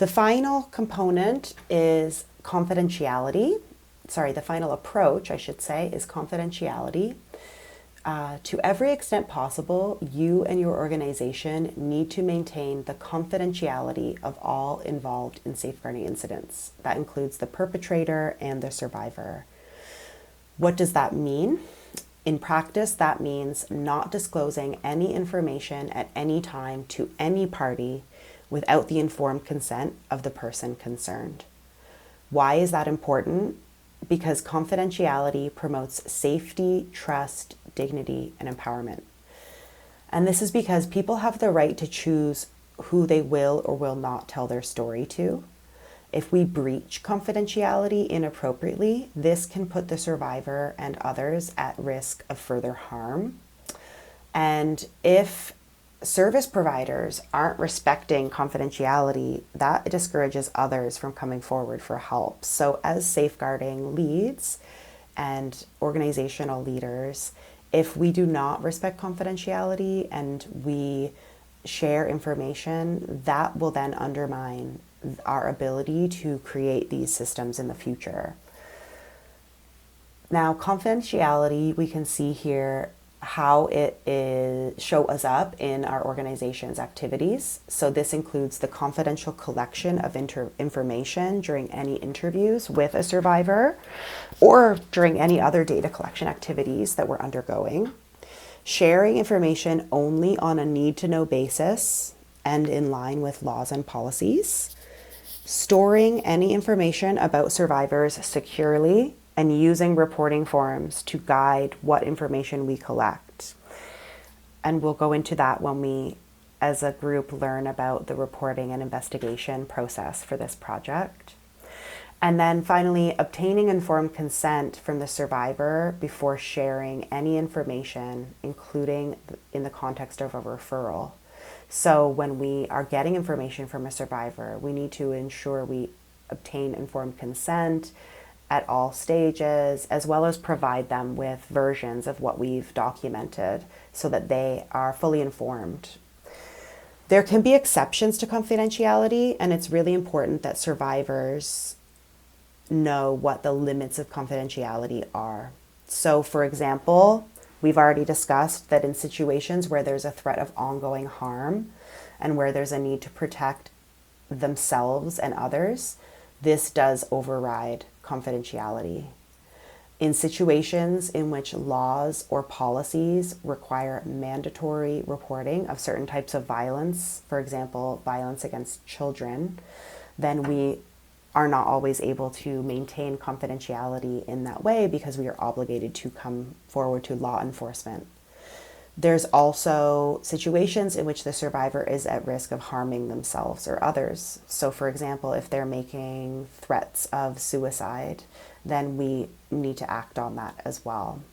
The final component is confidentiality. Sorry, the final approach, I should say, is confidentiality. To every extent possible, you and your organization need to maintain the confidentiality of all involved in safeguarding incidents. That includes the perpetrator and the survivor. What does that mean? In practice, that means not disclosing any information at any time to any party without the informed consent of the person concerned. Why is that important? Because confidentiality promotes safety, trust, dignity, and empowerment. And this is because people have the right to choose who they will or will not tell their story to. If we breach confidentiality inappropriately, this can put the survivor and others at risk of further harm. And if service providers aren't respecting confidentiality, that discourages others from coming forward for help. So as safeguarding leads and organizational leaders, if we do not respect confidentiality and we share information, that will then undermine our ability to create these systems in the future. Now, confidentiality, we can see here how it shows up in our organization's activities. So this includes the confidential collection of information during any interviews with a survivor or during any other data collection activities that we're undergoing. Sharing information only on a need-to-know basis and in line with laws and policies. Storing any information about survivors securely and using reporting forms to guide what information we collect. And we'll go into that when we, as a group, learn about the reporting and investigation process for this project. And then finally, obtaining informed consent from the survivor before sharing any information, including in the context of a referral. So when we are getting information from a survivor, we need to ensure we obtain informed consent at all stages, as well as provide them with versions of what we've documented so that they are fully informed. There can be exceptions to confidentiality, and it's really important that survivors know what the limits of confidentiality are. So, for example, we've already discussed that in situations where there's a threat of ongoing harm and where there's a need to protect themselves and others, this does override confidentiality. In situations in which laws or policies require mandatory reporting of certain types of violence, for example, violence against children, then we are not always able to maintain confidentiality in that way because we are obligated to come forward to law enforcement. There's also situations in which the survivor is at risk of harming themselves or others. So for example, if they're making threats of suicide, then we need to act on that as well.